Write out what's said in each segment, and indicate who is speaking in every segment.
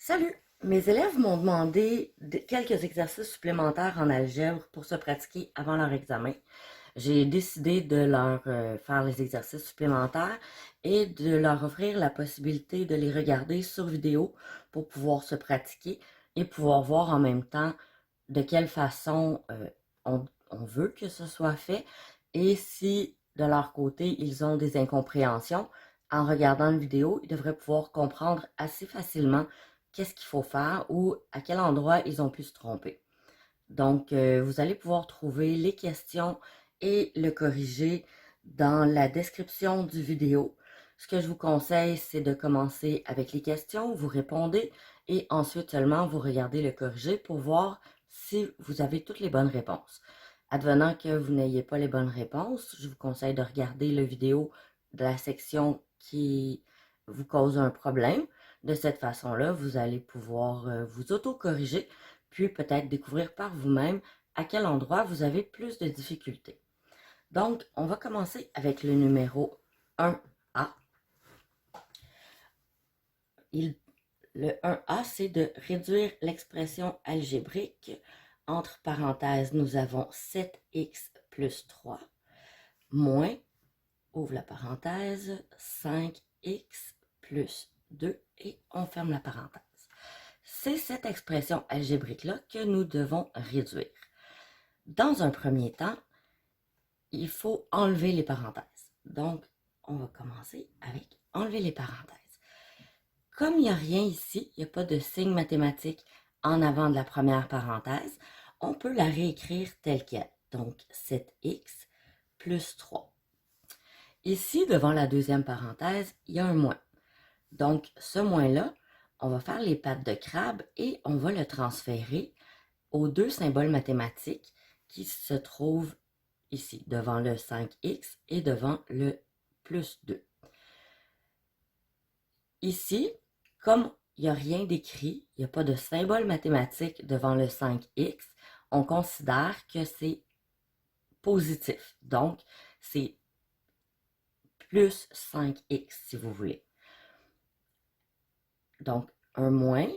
Speaker 1: Salut! Mes élèves m'ont demandé quelques exercices supplémentaires en algèbre pour se pratiquer avant leur examen. J'ai décidé de leur faire les exercices supplémentaires et de leur offrir la possibilité de les regarder sur vidéo pour pouvoir se pratiquer et pouvoir voir en même temps de quelle façon on veut que ce soit fait et si de leur côté ils ont des incompréhensions. En regardant une vidéo, ils devraient pouvoir comprendre assez facilement qu'est-ce qu'il faut faire ou à quel endroit ils ont pu se tromper. Donc, vous allez pouvoir trouver les questions et le corriger dans la description du vidéo. Ce que je vous conseille, c'est de commencer avec les questions, vous répondez et ensuite seulement vous regardez le corrigé pour voir si vous avez toutes les bonnes réponses. Advenant que vous n'ayez pas les bonnes réponses, je vous conseille de regarder la vidéo de la section qui vous cause un problème. De cette façon-là, vous allez pouvoir vous auto-corriger puis peut-être découvrir par vous-même à quel endroit vous avez plus de difficultés. Donc, on va commencer avec le numéro 1A. Le 1A, c'est de réduire l'expression algébrique. Entre parenthèses, nous avons 7x plus 3 moins, ouvre la parenthèse, 5x plus 2 et on ferme la parenthèse. C'est cette expression algébrique-là que nous devons réduire. Dans un premier temps, il faut enlever les parenthèses. Donc, on va commencer avec enlever les parenthèses. Comme il n'y a rien ici, il n'y a pas de signe mathématique en avant de la première parenthèse, on peut la réécrire telle qu'elle. Donc, 7x plus 3. Ici, devant la deuxième parenthèse, il y a un moins. Donc, ce moins-là, on va faire les pattes de crabe et on va le transférer aux deux symboles mathématiques qui se trouvent ici, devant le 5x et devant le plus 2. Ici, comme il n'y a rien d'écrit, il n'y a pas de symbole mathématique devant le 5x, on considère que c'est positif. Donc, c'est plus 5x si vous voulez. Donc, un moins,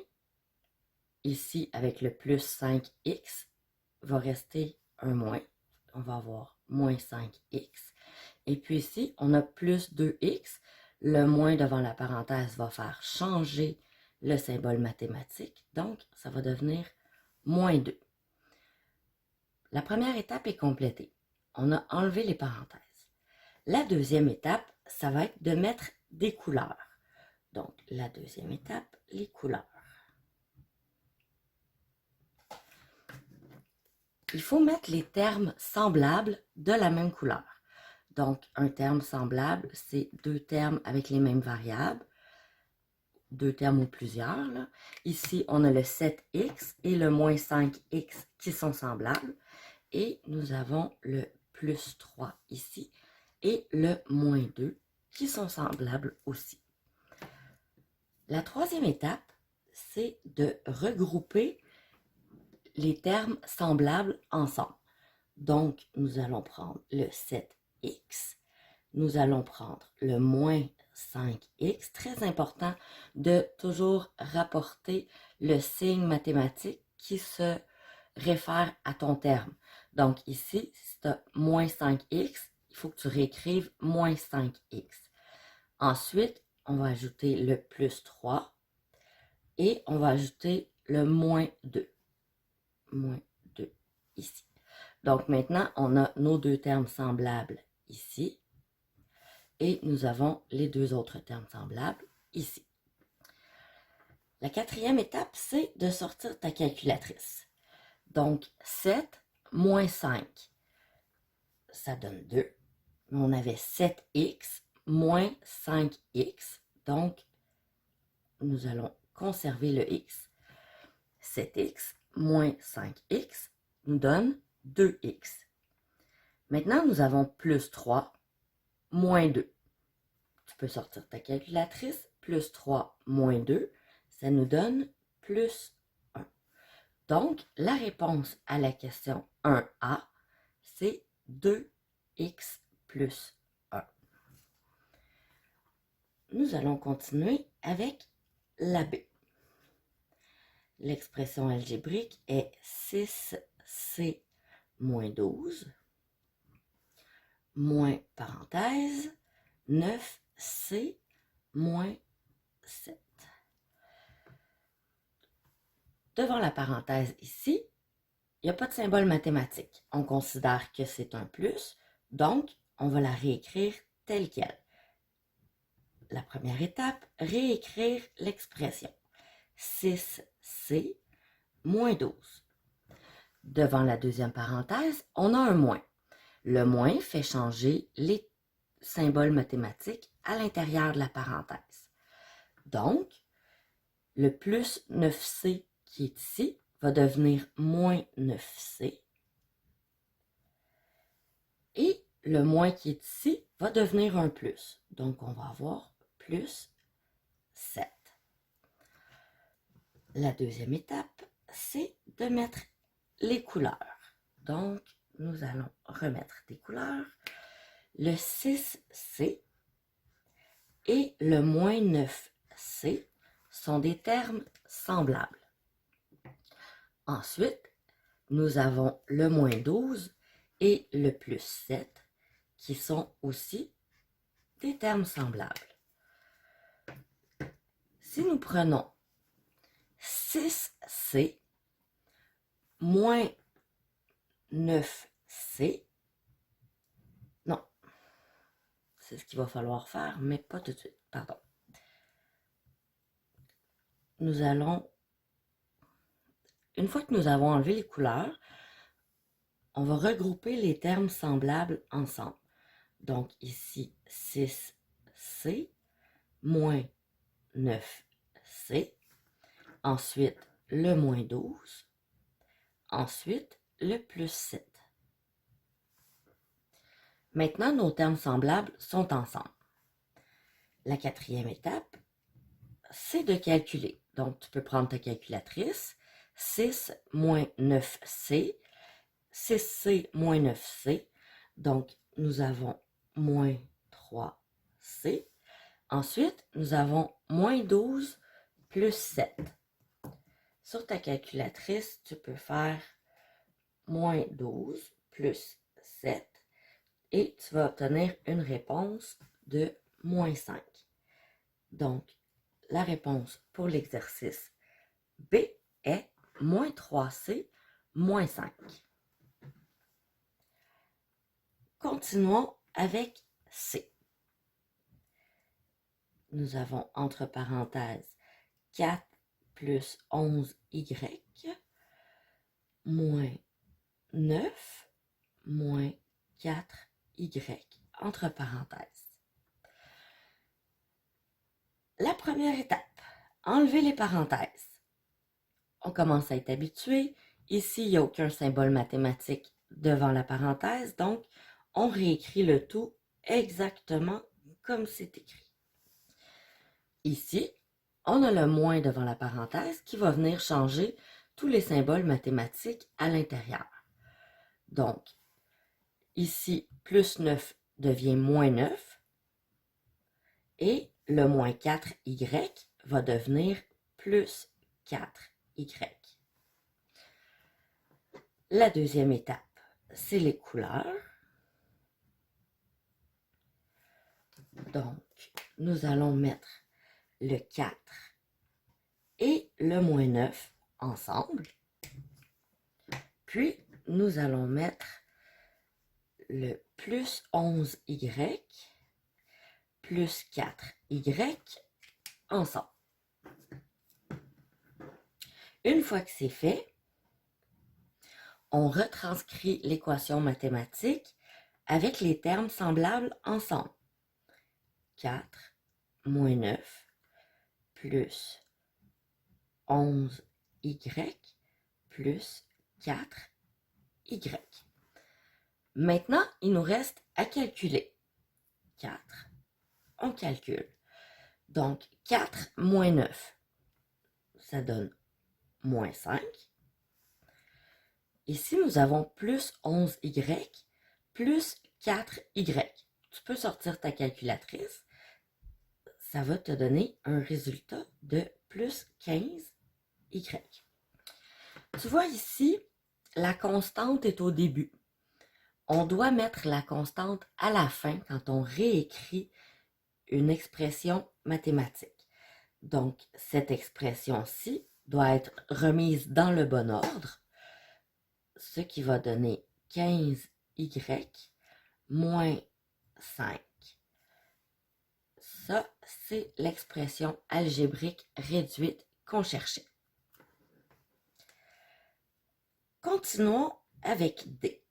Speaker 1: ici avec le plus 5x, va rester un moins. On va avoir moins 5x. Et puis ici, on a plus 2x. Le moins devant la parenthèse va faire changer le symbole mathématique. Donc, ça va devenir moins 2. La première étape est complétée. On a enlevé les parenthèses. La deuxième étape, ça va être de mettre des couleurs. Donc, la deuxième étape, les couleurs. Il faut mettre les termes semblables de la même couleur. Donc, un terme semblable, c'est deux termes avec les mêmes variables, deux termes ou plusieurs. Là. Ici, on a le 7x et le moins 5x qui sont semblables. Et nous avons le plus 3 ici et le moins 2 qui sont semblables aussi. La troisième étape, c'est de regrouper les termes semblables ensemble. Donc, nous allons prendre le 7x, nous allons prendre le moins 5x. Très important de toujours rapporter le signe mathématique qui se réfère à ton terme. Donc ici, si tu as moins 5x, il faut que tu réécrives moins 5x. Ensuite, on va ajouter le plus 3 et on va ajouter le moins 2. Moins 2 ici. Donc maintenant, on a nos deux termes semblables ici et nous avons les deux autres termes semblables ici. La quatrième étape, c'est de sortir ta calculatrice. Donc 7 moins 5, ça donne 2. On avait 7x moins 5x, donc nous allons conserver le x. 7x moins 5x nous donne 2x. Maintenant, nous avons plus 3 moins 2. Tu peux sortir ta calculatrice. Plus 3 moins 2, ça nous donne plus 1. Donc, la réponse à la question 1A, c'est 2x plus 1. Nous allons continuer avec la B. l'expression algébrique est 6c moins 12, moins parenthèse, 9c moins 7. Devant la parenthèse ici, il n'y a pas de symbole mathématique. On considère que c'est un plus, donc on va la réécrire telle qu'elle. La première étape, réécrire l'expression. 6c moins 12. Devant la deuxième parenthèse, on a un moins. Le moins fait changer les symboles mathématiques à l'intérieur de la parenthèse. Donc, le plus 9c qui est ici va devenir moins 9c. Et le moins qui est ici va devenir un plus. Donc, on va avoir plus 7. La deuxième étape, c'est de mettre les couleurs. Donc, nous allons remettre des couleurs. Le 6c et le moins 9c sont des termes semblables. Ensuite, nous avons le moins 12 et le plus 7 qui sont aussi des termes semblables. Si nous prenons 6c moins 9c, non, c'est ce qu'il va falloir faire, mais pas tout de suite, pardon. Nous allons, une fois que nous avons enlevé les couleurs, on va regrouper les termes semblables ensemble. Donc ici, 6c moins 9c, ensuite le moins 12, ensuite le plus 7. Maintenant, nos termes semblables sont ensemble. La quatrième étape, c'est de calculer. Donc, tu peux prendre ta calculatrice. 6 moins 9c, 6c moins 9c. Donc, nous avons moins 3c. Ensuite, nous avons moins 12 plus 7. Sur ta calculatrice, tu peux faire moins 12 plus 7 et tu vas obtenir une réponse de moins 5. Donc, la réponse pour l'exercice B est moins 3c moins 5. Continuons avec C. Nous avons entre parenthèses 4 plus 11y moins 9 moins 4y entre parenthèses. La première étape, enlever les parenthèses. On commence à être habitué. Ici, il n'y a aucun symbole mathématique devant la parenthèse, donc on réécrit le tout exactement comme c'est écrit. Ici, on a le moins devant la parenthèse qui va venir changer tous les symboles mathématiques à l'intérieur. Donc, ici, plus 9 devient moins 9 et le moins 4y va devenir plus 4y. La deuxième étape, c'est les couleurs. Donc, nous allons mettre le 4 et le moins 9 ensemble. Puis, nous allons mettre le plus 11y plus 4y ensemble. Une fois que c'est fait, on retranscrit l'équation mathématique avec les termes semblables ensemble. 4 moins 9 plus 11y plus 4y. Maintenant, il nous reste à calculer. 4, on calcule. Donc, 4 moins 9, ça donne moins 5. Ici, nous avons plus 11y plus 4y. Tu peux sortir ta calculatrice. Ça va te donner un résultat de plus 15y. Tu vois ici, la constante est au début. On doit mettre la constante à la fin quand on réécrit une expression mathématique. Donc, cette expression-ci doit être remise dans le bon ordre, ce qui va donner 15y moins 5. Ça, c'est l'expression algébrique réduite qu'on cherchait. Continuons avec D.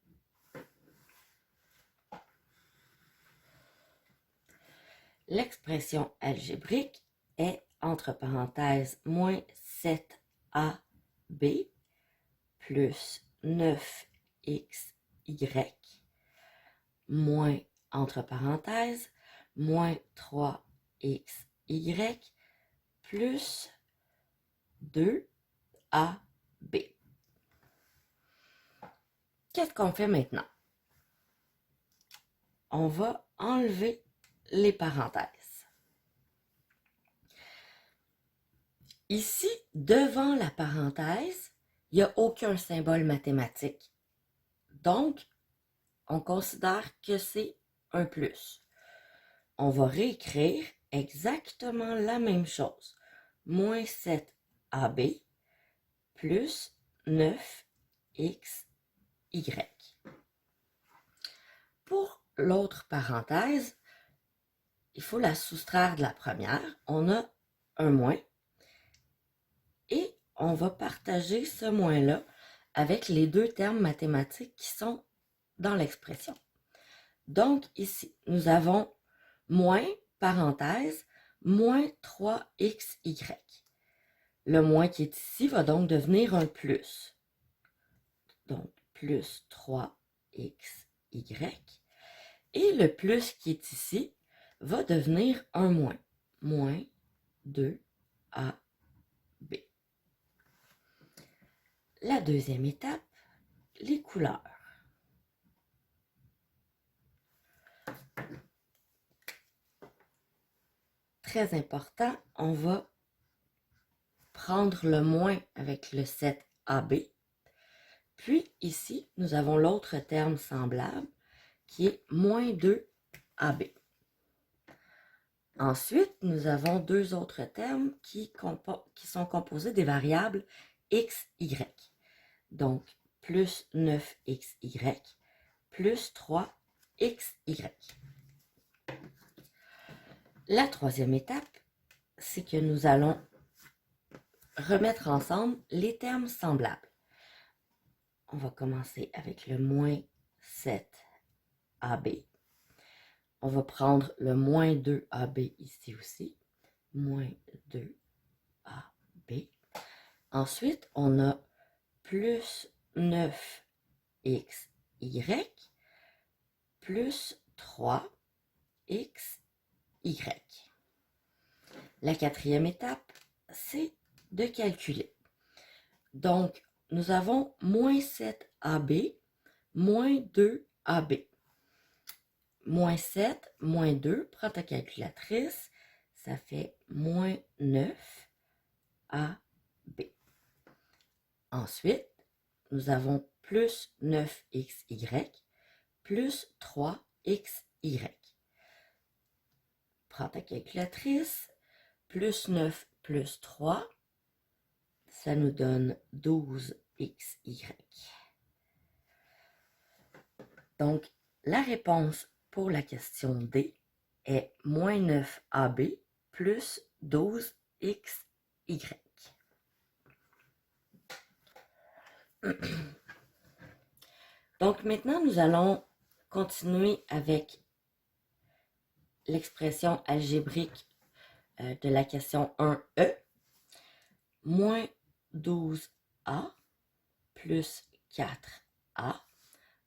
Speaker 1: L'expression algébrique est, entre parenthèses, moins 7ab plus 9xy moins, entre parenthèses, moins 3xy plus 2ab. Qu'est-ce qu'on fait maintenant? On va enlever les parenthèses. Ici, devant la parenthèse, il n'y a aucun symbole mathématique. Donc, on considère que c'est un plus. On va réécrire exactement la même chose. Moins 7ab plus 9xy. Pour l'autre parenthèse, il faut la soustraire de la première. On a un moins. Et on va partager ce moins-là avec les deux termes mathématiques qui sont dans l'expression. Donc ici, nous avons moins, parenthèse, moins 3xy. Le moins qui est ici va donc devenir un plus. Donc, plus 3xy. Et le plus qui est ici va devenir un moins. Moins 2ab. La deuxième étape, les couleurs. Très important, on va prendre le moins avec le 7ab. Puis ici, nous avons l'autre terme semblable qui est moins 2ab. Ensuite, nous avons deux autres termes qui sont composés des variables x, y. Donc, plus 9xy plus 3xy. La troisième étape, c'est que nous allons remettre ensemble les termes semblables. On va commencer avec le moins 7ab. On va prendre le moins 2ab ici aussi. Moins 2ab. Ensuite, on a plus 9xy plus 3xy. La quatrième étape, c'est de calculer. Donc, nous avons moins 7ab, moins 2ab. Moins 7, moins 2, prends ta calculatrice, ça fait moins 9ab. Ensuite, nous avons plus 9xy plus 3xy. Prends ta calculatrice, plus 9 plus 3, ça nous donne 12xy. Donc, la réponse pour la question D est moins 9ab plus 12xy. Donc, maintenant, nous allons continuer avec l'expression algébrique de la question 1e. Moins 12a plus 4a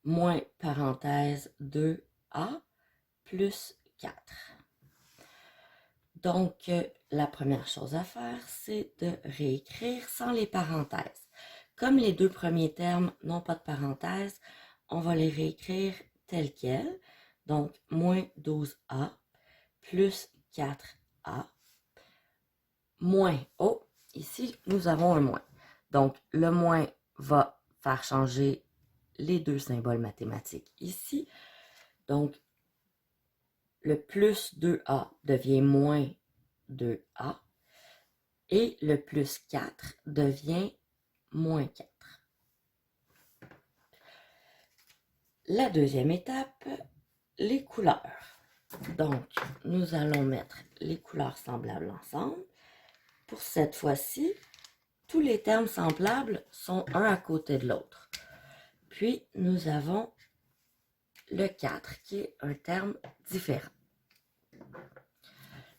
Speaker 1: moins parenthèse 2a plus 4. Donc, la première chose à faire, c'est de réécrire sans les parenthèses. Comme les deux premiers termes n'ont pas de parenthèses, on va les réécrire tels quels. Donc, moins 12a plus 4a moins, oh, ici, nous avons un moins. Donc, le moins va faire changer les deux symboles mathématiques ici. Donc, le plus 2a devient moins 2a et le plus 4 devient moins 4. La deuxième étape, les couleurs. Donc, nous allons mettre les couleurs semblables ensemble. Pour cette fois-ci, tous les termes semblables sont un à côté de l'autre. Puis, nous avons le 4 qui est un terme différent.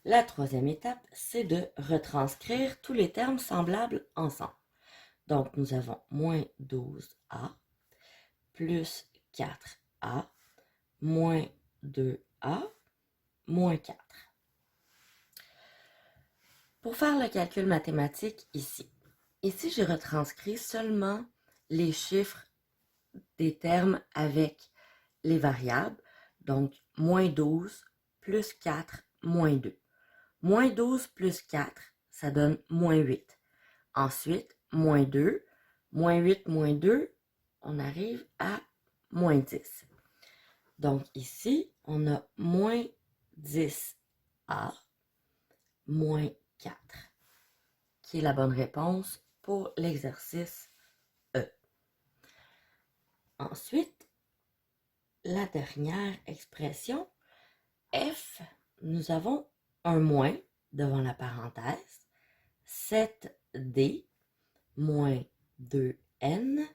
Speaker 1: La troisième étape, c'est de retranscrire tous les termes semblables ensemble. Donc, nous avons moins 12a plus 4a moins 2a moins 4. Pour faire le calcul mathématique ici, j'ai retranscrit seulement les chiffres des termes avec les variables, donc moins 12 plus 4 moins 2. Moins 12 plus 4, ça donne moins 8. Ensuite, moins 2, moins 8 moins 2, on arrive à moins 10. Donc ici, on a moins 10a moins 4, qui est la bonne réponse pour l'exercice E. Ensuite, la dernière expression, F, nous avons un moins devant la parenthèse, 7D moins 2N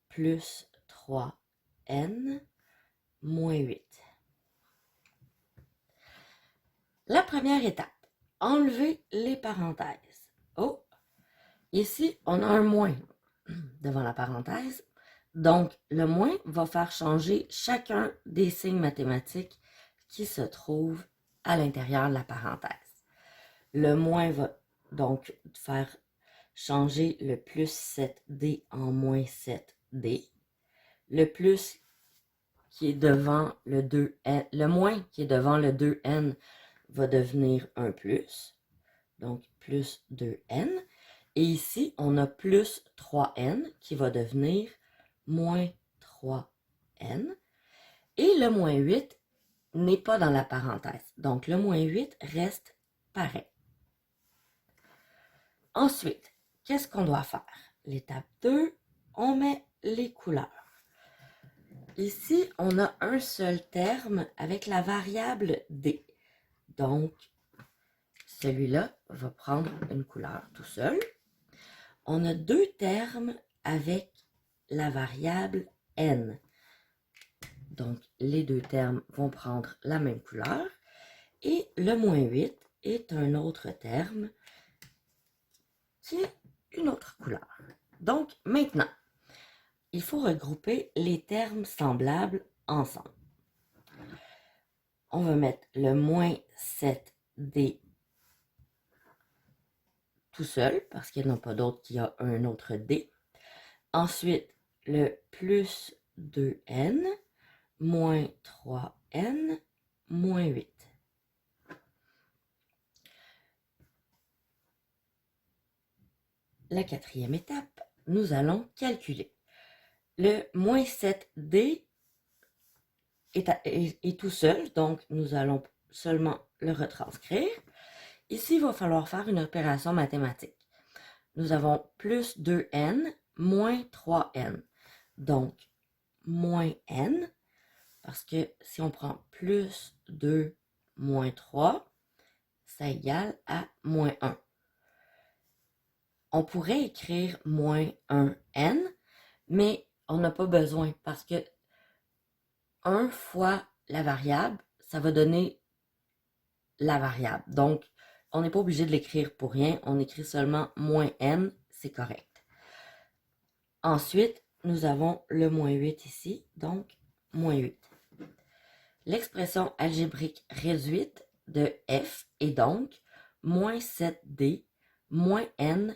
Speaker 1: plus 3N moins 8. La première étape, enlever les parenthèses. Oh, ici, on a un moins devant la parenthèse. Donc, le moins va faire changer chacun des signes mathématiques qui se trouvent à l'intérieur de la parenthèse. Le moins va donc faire changer le plus 7D en moins 7D. Le plus qui est devant le 2N, le moins qui est devant le 2N va devenir un plus, donc plus 2N. Et ici, on a plus 3N qui va devenir moins 3N. Et le moins 8 n'est pas dans la parenthèse. Donc, le moins 8 reste pareil. Ensuite, qu'est-ce qu'on doit faire? L'étape 2, on met les couleurs. Ici, on a un seul terme avec la variable D. Donc, celui-là va prendre une couleur tout seul. On a deux termes avec la variable N. Donc, les deux termes vont prendre la même couleur. Et le moins 8 est un autre terme qui est une autre couleur. Donc, maintenant, il faut regrouper les termes semblables ensemble. On va mettre le moins 7D tout seul, parce qu'il n'y en a pas d'autre qui a un autre D. Ensuite, le plus 2N, moins 3N, moins 8. La quatrième étape, nous allons calculer. Le moins 7D est tout seul, donc nous allons seulement le retranscrire. Ici, il va falloir faire une opération mathématique. Nous avons plus 2N moins 3N. Donc, moins N, parce que si on prend plus 2 moins 3, ça égale à moins 1. On pourrait écrire moins 1N, mais on n'a pas besoin parce que 1 fois la variable, ça va donner la variable. Donc, on n'est pas obligé de l'écrire pour rien. On écrit seulement moins N, c'est correct. Ensuite, nous avons le moins 8 ici, donc moins 8. L'expression algébrique réduite de F est donc moins 7D moins N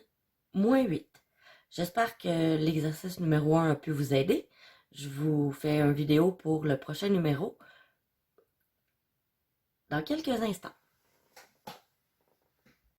Speaker 1: moins 8. J'espère que l'exercice numéro 1 a pu vous aider. Je vous fais une vidéo pour le prochain numéro dans quelques instants.